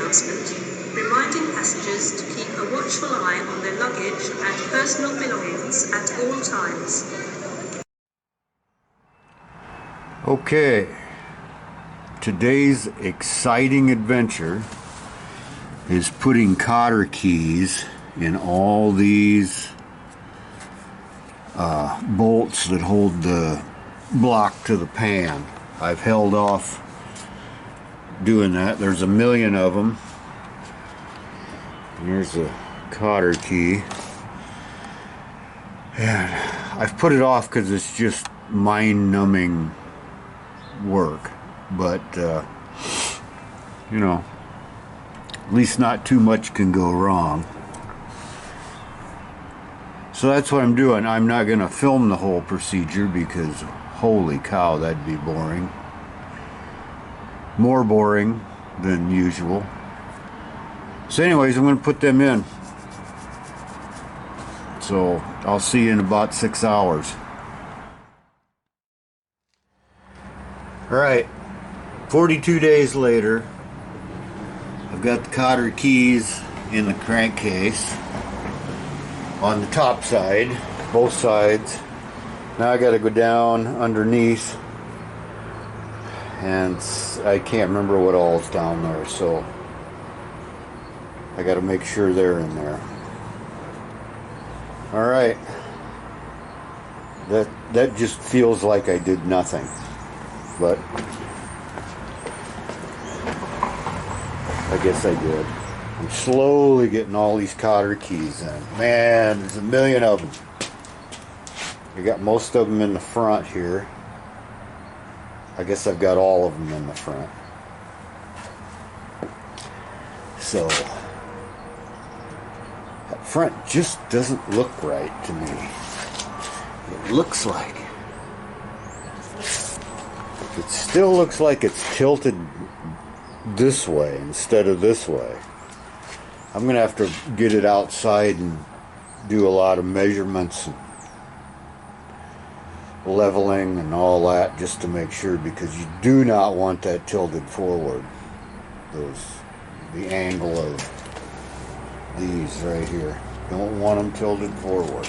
announcement, reminding passengers to keep a watchful eye on their luggage and personal belongings at all times. Okay, today's exciting adventure is putting cotter keys in all these bolts that hold the block to the pan. I've held off doing that. There's a million of them. Here's the cotter key. And I've put it off because it's just mind-numbing work. But, you know, at least not too much can go wrong. So that's what I'm doing. I'm not going to film the whole procedure because, holy cow, that'd be boring. More boring than usual. So anyways, I'm going to put them in. So I'll see you in about 6 hours. Alright, 42 days later, I've got the cotter keys in the crankcase on the top side, both sides. Now I got to go down underneath, and I can't remember what all's down there, so I got to make sure they're in there. All right, that just feels like I did nothing, but I guess I did. I'm slowly getting all these cotter keys in. Man, there's a million of them. I got most of them in the front here. I guess I've got all of them in the front. So, that front just doesn't look right to me. It looks like, it still looks like it's tilted this way instead of this way. I'm going to have to get it outside and do a lot of measurements and leveling and all that just to make sure, because you do not want that tilted forward. The angle of these right here. Don't want them tilted forward.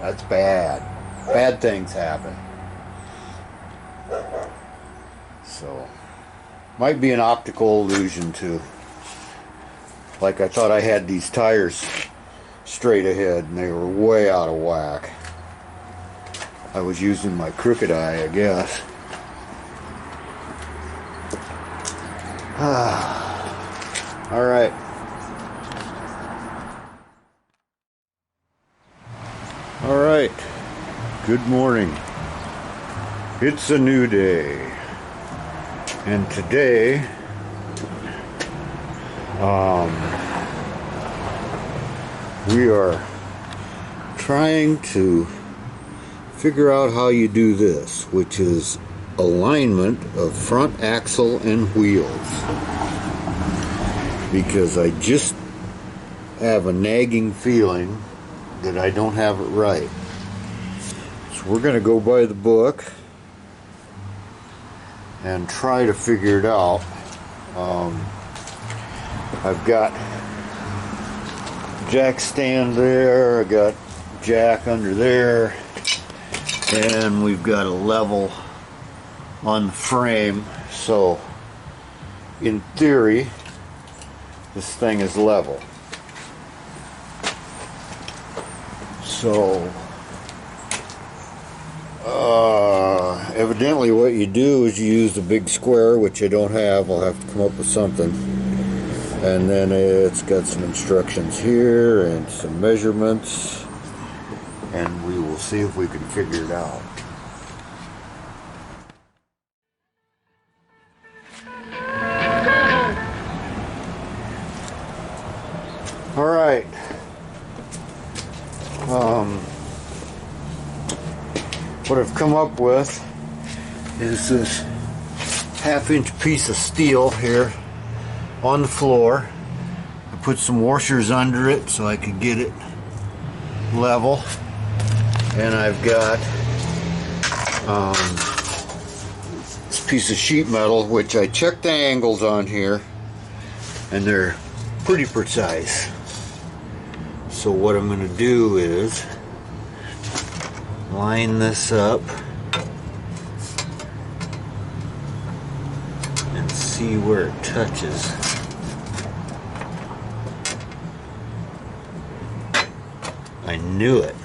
That's bad. Bad things happen. So, might be an optical illusion too. Like I thought I had these tires straight ahead and they were way out of whack. I was using my crooked eye, I guess. All right. All right. Good morning. It's a new day. And today, we are trying to figure out how you do this, which is alignment of front axle and wheels, because I just have a nagging feeling that I don't have it right. So we're going to go by the book and try to figure it out. I've got jack stand there, I got jack under there, and we've got a level on the frame, so in theory this thing is level. So evidently what you do is you use the big square, which I don't have. I'll have to come up with something. And then it's got some instructions here and some measurements, and we will see if we can figure it out. All right. What I've come up with is this half-inch piece of steel here on the floor. I put some washers under it so I could get it level, and I've got this piece of sheet metal, which I checked the angles on here, and they're pretty precise. So what I'm going to do is line this up and see where it touches. I knew it.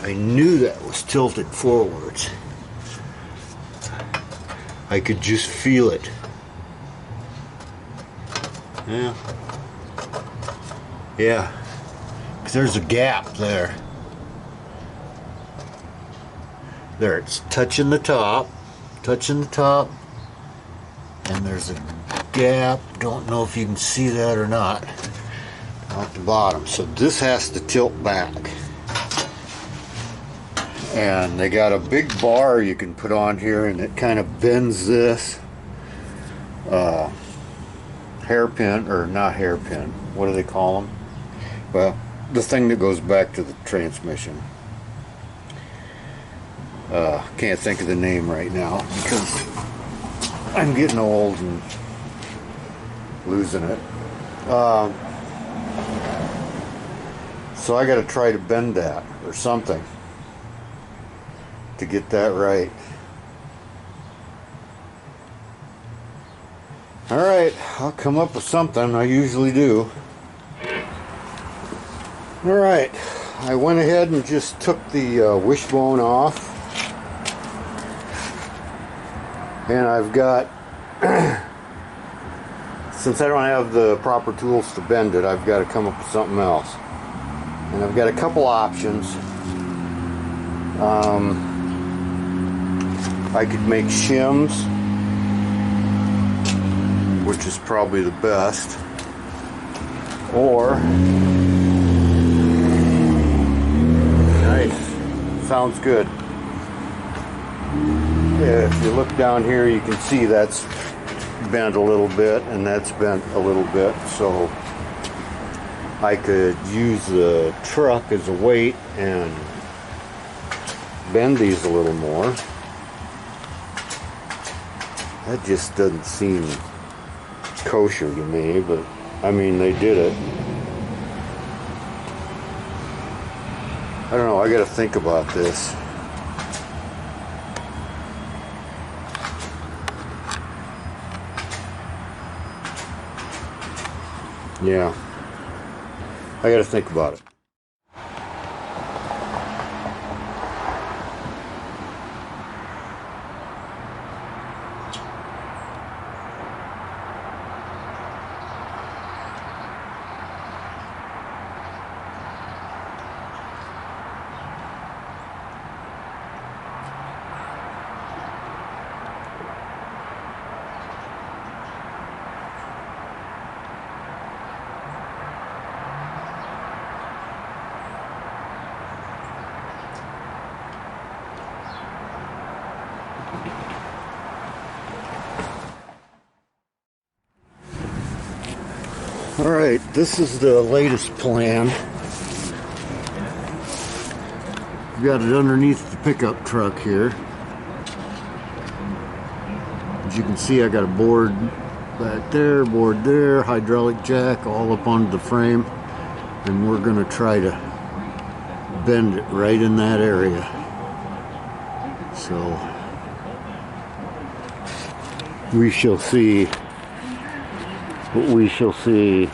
I knew that was tilted forwards. I could just feel it. Yeah, because there's a gap there. There, it's touching the top, and there's a gap. Don't know if you can see that or not. At the bottom. So this has to tilt back. And they got a big bar you can put on here, and it kind of bends this hairpin, or not hairpin, what do they call them? Well, the thing that goes back to the transmission. Can't think of the name right now because I'm getting old and losing it. So I got to try to bend that or something to get that right. All right, I'll come up with something. I usually do. All right, I went ahead and just took the wishbone off, and I've got, since I don't have the proper tools to bend it, I've got to come up with something else. And I've got a couple options. I could make shims, which is probably the best, or nice, sounds good. Yeah, if you look down here, you can see that's bent a little bit, and that's bent a little bit, so I could use the truck as a weight and bend these a little more. That just doesn't seem kosher to me, but I mean, they did it. I don't know, I gotta think about this. Yeah, I gotta think about it. Alright, this is the latest plan. We've got it underneath the pickup truck here. As you can see, I got a board back there, board there, hydraulic jack all up onto the frame, and we're going to try to bend it right in that area. So we shall see what we shall see.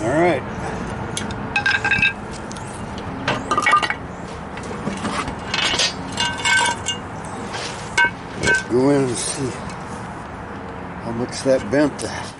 All right. Let's go in and see how much that bent that.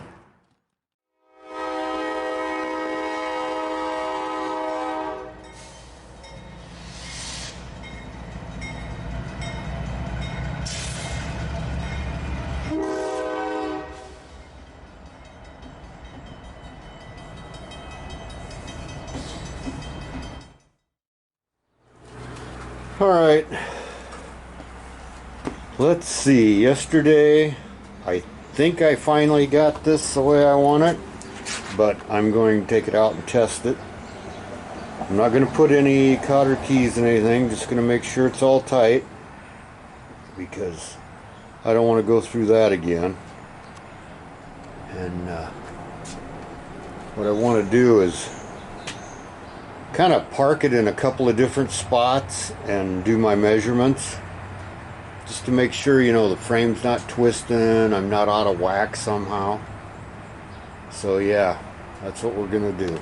Alright, let's see. Yesterday, I think I finally got this the way I want it, but I'm going to take it out and test it. I'm not going to put any cotter keys in anything, just going to make sure it's all tight, because I don't want to go through that again. And what I want to do is kind of park it in a couple of different spots and do my measurements, just to make sure, you know, the frame's not twisting, I'm not out of whack somehow. So yeah, that's what we're gonna do.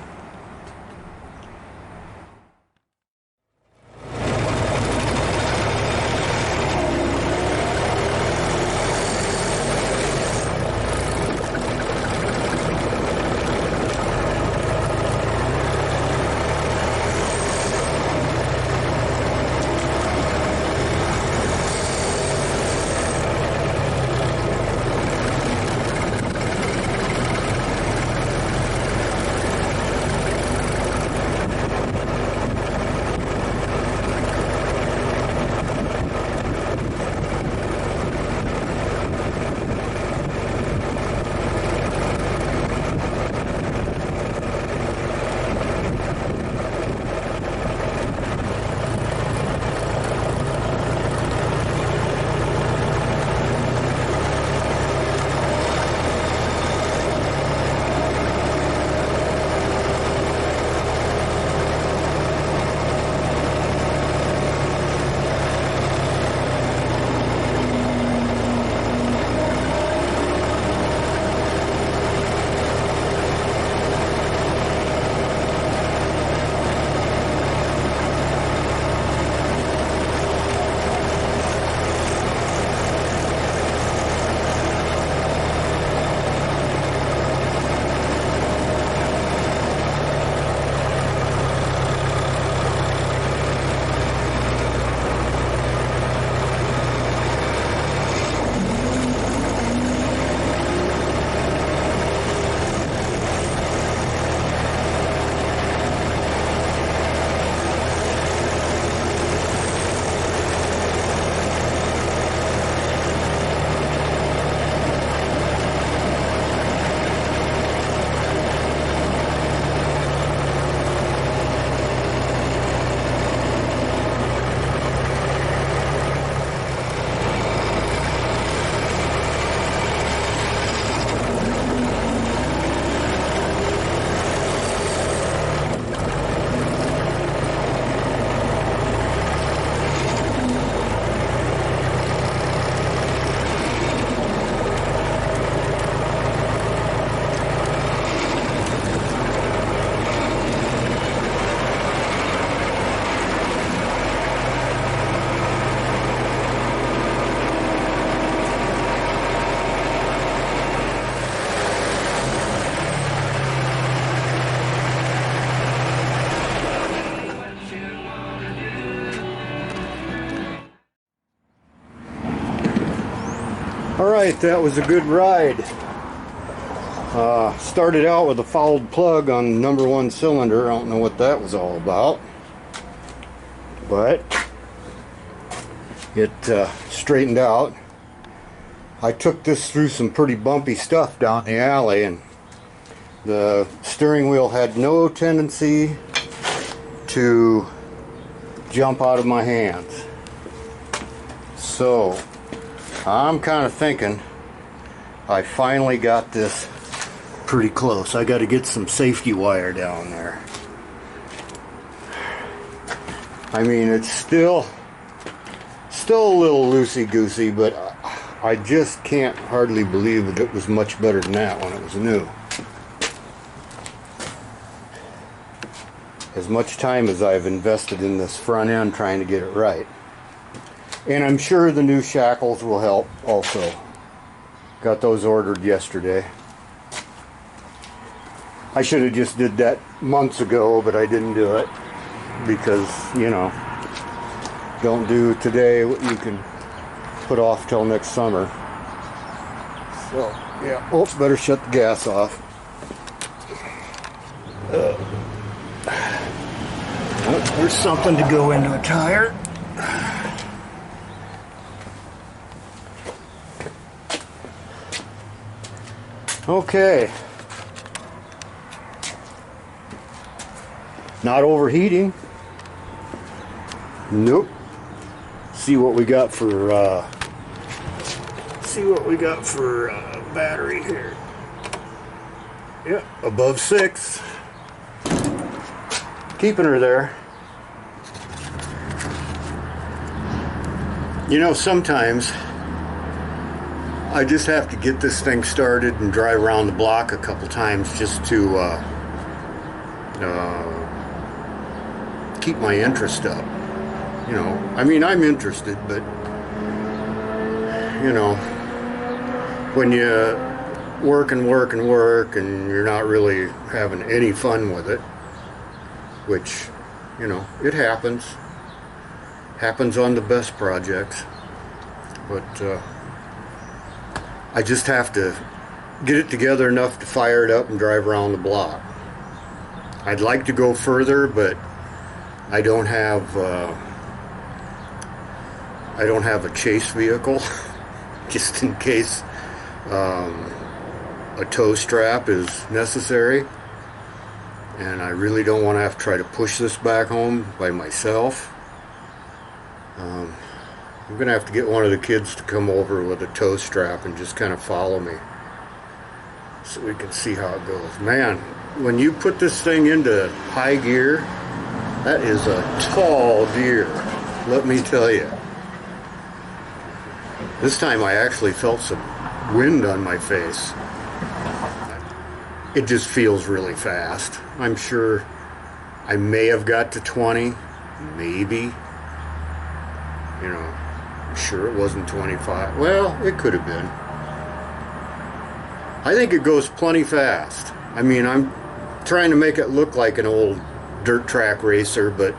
Alright, that was a good ride. Started out with a fouled plug on number 1 cylinder. I don't know what that was all about, but it straightened out. I took this through some pretty bumpy stuff down the alley, and the steering wheel had no tendency to jump out of my hands. So I'm kind of thinking I finally got this pretty close. I got to get some safety wire down there. I mean, it's still a little loosey-goosey, but I just can't hardly believe that it was much better than that when it was new. As much time as I've invested in this front end trying to get it right. And I'm sure the new shackles will help also. Got those ordered yesterday. I should have just did that months ago, but I didn't do it. Because, you know, don't do today what you can put off till next summer. So, yeah. Oh, better shut the gas off. Oh, there's something to go into a tire. Okay. Not overheating. Nope. See what we got for battery here. Yep, above 6. Keeping her there. You know, sometimes I just have to get this thing started and drive around the block a couple times just to keep my interest up. You know, I mean, I'm interested, but you know, when you work and work and work and you're not really having any fun with it, which, you know, it happens on the best projects, but I just have to get it together enough to fire it up and drive around the block. I'd like to go further, but I don't have a chase vehicle just in case a tow strap is necessary, and I really don't want to have to try to push this back home by myself. I'm gonna have to get one of the kids to come over with a tow strap and just kind of follow me so we can see how it goes. Man, when you put this thing into high gear, that is a tall deer, let me tell you. This time I actually felt some wind on my face. It just feels really fast. I'm sure I may have got to 20, maybe. You know, I'm sure it wasn't 25. Well, it could have been. I think it goes plenty fast. I mean, I'm trying to make it look like an old dirt track racer, but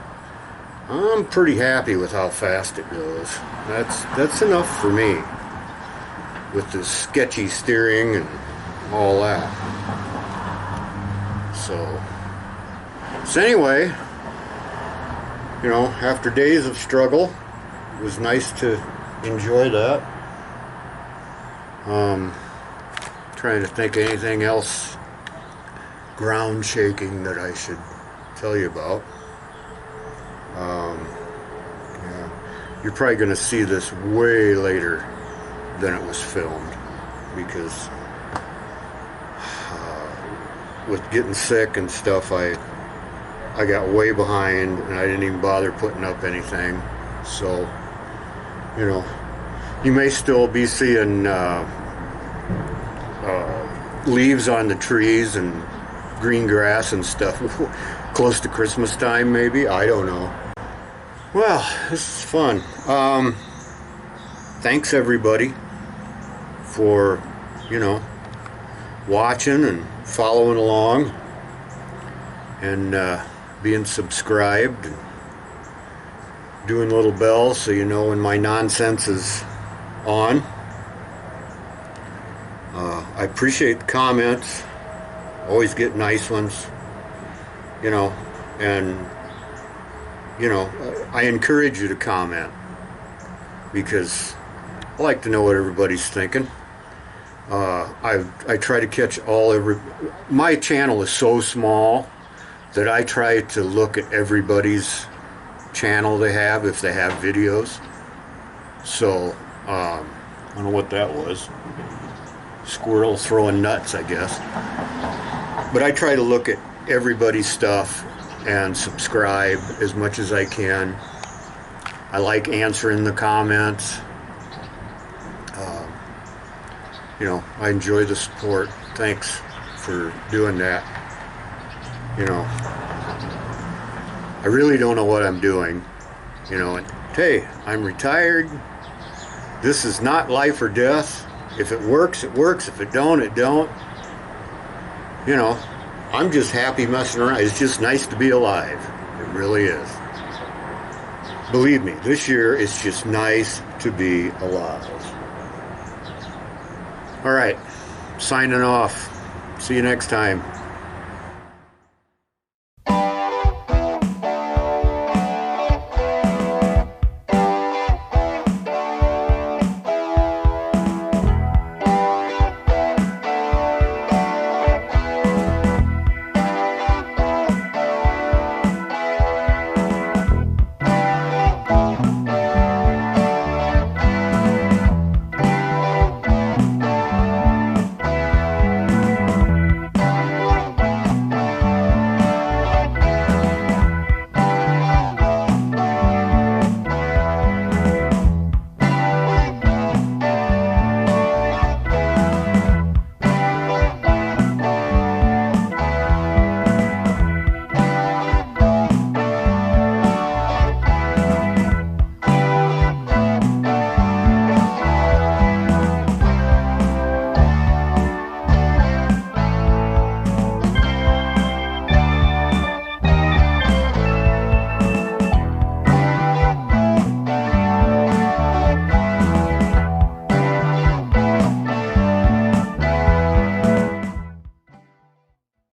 I'm pretty happy with how fast it goes. That's enough for me, with the sketchy steering and all that. So anyway, you know, after days of struggle, it was nice to enjoy that. Trying to think of anything else ground shaking that I should tell you about. Yeah, you're probably going to see this way later than it was filmed, because with getting sick and stuff, I got way behind and I didn't even bother putting up anything. So, you know, you may still be seeing leaves on the trees and green grass and stuff close to Christmas time, maybe. I don't know. Well, this is fun. Thanks everybody for, you know, watching and following along and being subscribed and doing little bells so you know when my nonsense is on. I appreciate the comments. Always get nice ones, you know, and you know, I encourage you to comment because I like to know what everybody's thinking. I try to catch my channel is so small that I try to look at everybody's channel they have, if they have videos. So I don't know what that was. Squirrel throwing nuts, I guess. But I try to look at everybody's stuff and subscribe as much as I can. I like answering the comments. You know, I enjoy the support. Thanks for doing that. You know, I really don't know what I'm doing. You know, and hey, I'm retired. This is not life or death. If it works, it works. If it don't, it don't. You know, I'm just happy messing around. It's just nice to be alive. It really is. Believe me, this year it's just nice to be alive. All right, signing off. See you next time.